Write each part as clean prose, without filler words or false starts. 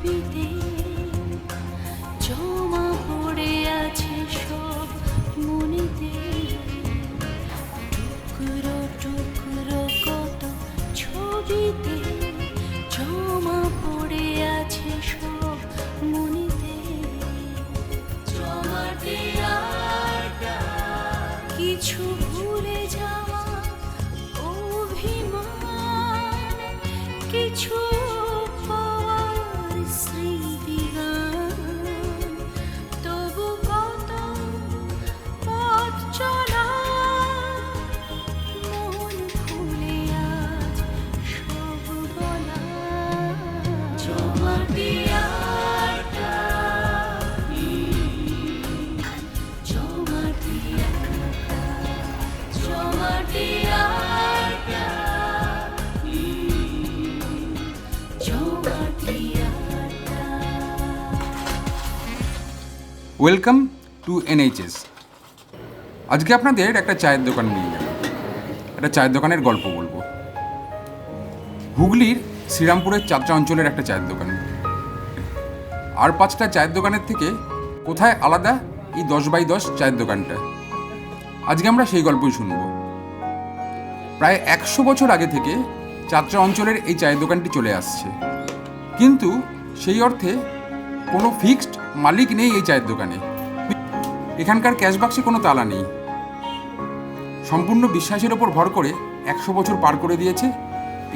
ছবিতে জমা পড়ে আছে সব মনেতে, টুকরো টুকরো কত ছবিতে জমা পড়ে আছে সব মনেতে। জমাটে আটা কিছু ভুলে যাওয়া অভিমান, কিছু পাওয়ার স্মৃতিগান, তবু কত পথ চলা মন ভুলে আজ সব বলা। জমাটে আটা জমাটে আটা জমাটে আটা জমাটে আটা। Welcome to NHS। আজকে আপনাদের একটা চায়ের দোকান নিয়ে যাব, একটা চায়ের দোকানের গল্প বলবো। হুগলির শ্রীরামপুরের চাত্রা অঞ্চলের একটা চায়ের দোকান। আর 5টা চায়ের দোকানের থেকে কোথায় আলাদা এই 10x10 চায়ের দোকানটা? আজকে আমরা সেই গল্পই শুনব। প্রায় 100 বছর আগে থেকে চাত্রা অঞ্চলের এই চায়ের দোকানটি চলে আসছে, কিন্তু সেই অর্থে কোনো ফিক্সড মালিক নেই এই চায়ের দোকানে। এখানকার ক্যাশ বাক্সে কোনো তালা নেই। সম্পূর্ণ বিশ্বাসের ওপর ভর করে 100 বছর পার করে দিয়েছে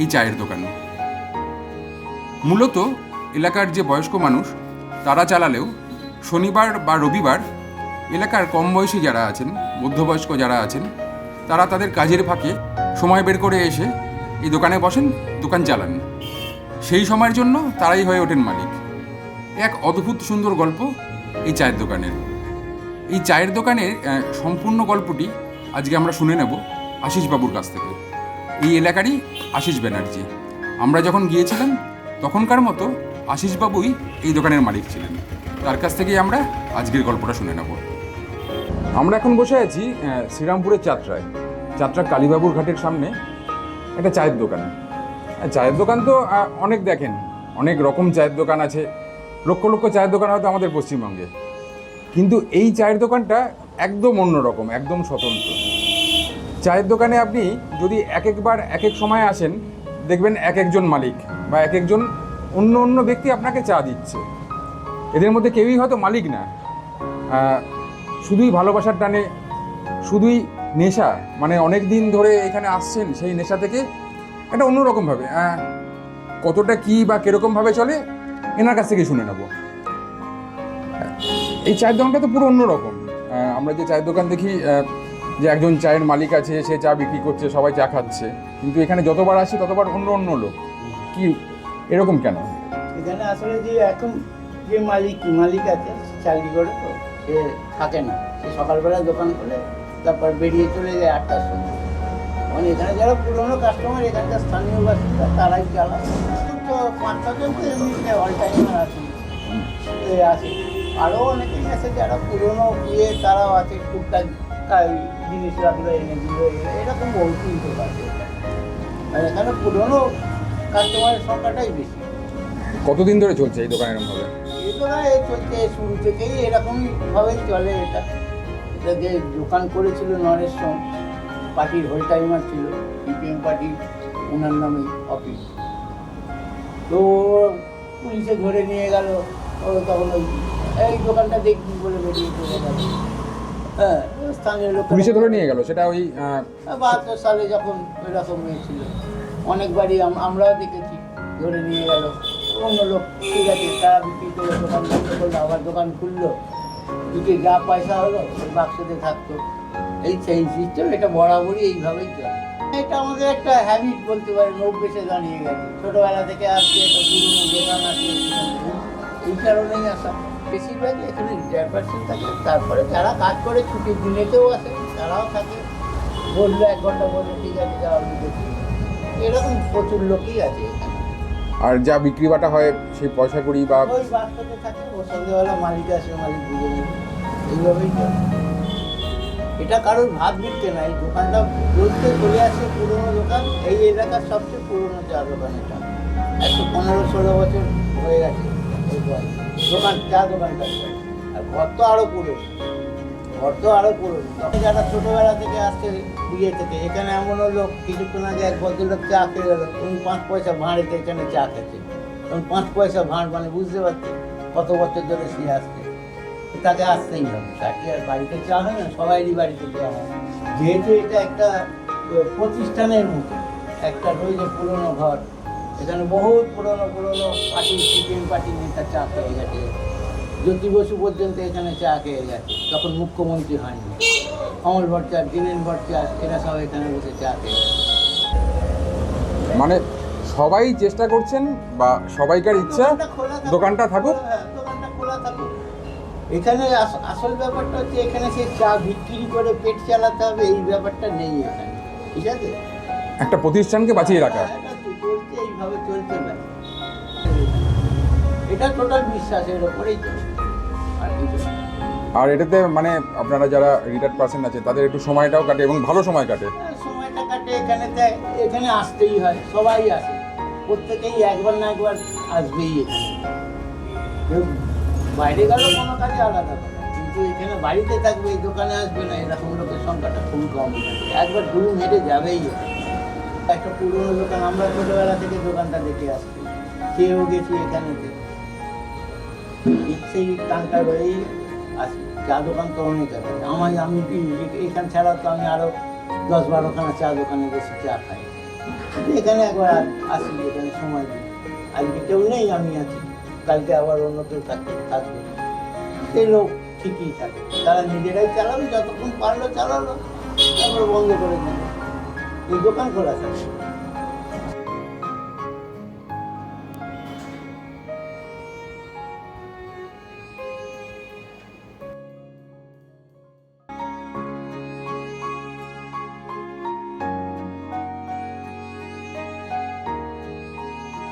এই চায়ের দোকান। মূলত এলাকার যে বয়স্ক মানুষ তারা চালালেও শনিবার বা রবিবার এলাকার কম বয়সী যারা আছেন, মধ্যবয়স্ক যারা আছেন, তারা তাদের কাজের ফাঁকে সময় বের করে এসে এই দোকানে বসেন, দোকান চালান। সেই সময়ের জন্য তারাই হয়ে ওঠেন মালিক। এক অদ্ভুত সুন্দর গল্প এই চায়ের দোকানের। এই চায়ের দোকানের সম্পূর্ণ গল্পটি আজকে আমরা শুনে নেব আশিস বাবুর কাছ থেকে। এই এলাকারই আশিস ব্যানার্জি। আমরা যখন গিয়েছিলাম তখনকার মতো আশিস বাবুই এই দোকানের মালিক ছিলেন। তার কাছ থেকেই আমরা আজকের গল্পটা শুনে নেব। আমরা এখন বসে আছি শ্রীরামপুরের চাত্রা কালীবাবুর ঘাটের সামনে একটা চায়ের দোকান। চায়ের দোকান তো অনেক দেখেন, অনেক রকম চায়ের দোকান আছে, লক্ষ লক্ষ চায়ের দোকান হয়তো আমাদের পশ্চিমবঙ্গে, কিন্তু এই চায়ের দোকানটা একদম অন্যরকম, একদম স্বতন্ত্র। চায়ের দোকানে আপনি যদি একবার এক এক সময় আসেন, দেখবেন এক একজন মালিক বা এক একজন অন্য অন্য ব্যক্তি আপনাকে চা দিচ্ছে। এদের মধ্যে কেউই হয়তো মালিক না, শুধুই ভালোবাসার টানে, শুধুই নেশা, মানে অনেক দিন ধরে এখানে আসছেন, সেই নেশা থেকে একটা অন্যরকমভাবে কতটা কী বা কীরকমভাবে চলে এনার কাছ থেকে শুনে নেব। এই চায়ের দোকানটা তো পুরো অন্যরকম। আমরা যে চায়ের দোকান দেখি যে একজন চায়ের মালিক আছে, সে চা বিক্রি করছে, সবাই চা খাচ্ছে, কিন্তু এখানে যতবার আসি ততবার অন্য অন্য লোক। কি এরকম কেন? এখানে আসলে যে এখন যে মালিক আছে চাকরি করে, তো সে থাকে না, সে সকালবেলা দোকান খুলে তারপর বেরিয়ে চলে যায় 8টার সময়। মানে এখানে যারা পুরোনো কাস্টমার, এখানকার স্থানীয় বাসিন্দা, তারাই চালায়। তো 5টার মধ্যে এমনি অল টাইমার আছে। আরও অনেকেই আছে যারা পুরোনো তারাও আছে, টুকটাক জিনিস রাখলো, এনে দিল, এরকম বহু কিন্তু আছে। আর এখানে পুরোনো কাস্টমারের সংখ্যাটাই বেশি। কতদিন ধরে চলছে এই দোকান এরকমভাবে? এই দোকানে চলছে শুরু থেকেই এরকমইভাবেই চলে। এটা যে দোকান করেছিল নরেশ সোম, পার্টির হোল টাইমার ছিল, সিপিএম পার্টি, ওনার নামে অফিস। তো পুলিশে ধরে নিয়ে গেল, ও তখন এই দোকানটা দেখবি বলে বেরিয়ে চলে গেল। হ্যাঁ, স্থানীয় লোক পুলিশে ধরে নিয়ে গেল, সেটা ওই 72 সালে যখন এরকম হয়েছিল। অনেকবারই আমরাও দেখেছি, ধরে নিয়ে গেল। অন্য লোক ঠিক আছে, তারা বিক্রি করে দোকান বন্ধ করলো, আবার দোকান খুললো, দিকে যা পয়সা হলো ওই বাক্সতে থাকতো। এই সেই সিস্টেম, এটা বরাবরই এইভাবেই চলে। এটা আমাদের একটা হ্যাবিট বলতে পারেন, অভ্যেসে দাঁড়িয়ে গেছে। ছোটোবেলা থেকে আসছে, একটা পুরোনো দোকান আছে, এই কারণেই আসা। বেশিরভাগ এখানে রিটায়ার পার্সন থাকে, তারপরে যারা কাজ করে ছুটির দিনেতেও আসে, তারাও থাকে। বললো 1 ঘন্টা, বললো ঠিক আছে যাওয়া দেখি, এরকম প্রচুর লোকই আছে এখানে। আর যা বিক্রি বাটা হয় সেই পয়সা করি বা ওই বাক্সতে থাকে, ও সন্ধ্যেবেলা মালিক আসে, মালিক বুঝে নেবে, এইভাবেই চলে। এটা কারোর ভাত বিকতে না, এই দোকানটা রোজতে চলে আসে পুরোনো দোকান। এই এলাকার সবচেয়ে পুরোনো চা দোকান এটা, 115-16 বছর হয়ে গেছে। বয় চা দোকানটা বয়। আর ঘর তো আরও পুরনো, তখন যারা ছোটোবেলা থেকে আসছে বিয়ে থেকে, এখানে এমনও লোক কিছুক্ষণ আগে এক ভদ্রলোক চা খেয়ে গেল, উনি 5 পয়সা ভাঁড়েতে এখানে চা খেতে, তখন 5 পয়সা ভাঁড় মানে বুঝতে পারছে কত বছর ধরে সে আসছে, তাকে আসতেই হবে। তাকে আর বাড়িতে চা হয় না, সবাইরই বাড়িতে চা হয়। যেহেতু এটা একটা প্রতিষ্ঠানের মতো একটা রয়েছে পুরনো ঘর, এখানে বহুত পুরনো পার্টি সিপিএম পার্টি নেতা চা খেয়ে গেছে, জ্যোতি বসু পর্যন্ত এখানে চা খেয়ে গেছে, তখন মুখ্যমন্ত্রী হয়নি। অমল ভট্টাচার্য, দীনেন ভট্টাচার্য, এরা সব এখানে বসে চা খেয়ে গেছে। মানে সবাই চেষ্টা করছেন বা সবাইকার ইচ্ছা দোকানটা থাকুক। হ্যাঁ, দোকানটা খোলা থাকুক। এখানে আসল ব্যাপারটা হচ্ছে এখানে সে চা বিক্রি করে পেট চালাতে হবে এই ব্যাপারটা নেই এখানে, ঠিক আছে? একটা প্রতিষ্ঠানকে বাঁচিয়ে রাখা। হ্যাঁ, এটা তো চলছে, এইভাবে চলছে না। এটা টোটাল বিশ্বাসের ওপরেই চলছে, আর কিছু না। আর এটাতে মানে আপনারা যারা রিটায়ার্ড পার্সন আছে তাদের একটু সময়টাও কাটে এবং ভালো সময় কাটে। সময়টা কাটে এখানে আসতেই হয়, সবাই আসে, প্রত্যেকেই একবার না একবার আসবেই এখানে। কেউ বাইরে গেল কোনো কাজে আলাদা কথা, কিন্তু এখানে বাড়িতে থাকবে, এই দোকানে আসবে না, এরকম লোকের সংখ্যাটা খুবই কম। একবার ঘুরে হেঁটে যাবেই এখানে। একটা পুরনো দোকান, আমরা ছোটোবেলা থেকে দোকানটা দেখে আসছি, খেয়েও গেছি এখানেতে, সেই টানটা রয়েই আসি। চা দোকান তো অনেক আছে, আমি এখান ছাড়া তো আমি আরও 10-12খানা চা দোকানে বসে চা খাই। এখানে একবার আসি, এখানে সময় দিই। আজকে কেউ নেই, আমি আছি, কালকে আবার অন্য কেউ থাকবে। সেই লোক ঠিকই থাকে, তারা নিজেরাই চালাবে, যতক্ষণ পারলো চালালো, তারপরে বন্ধ করে দিল, এই দোকান খোলা থাকে।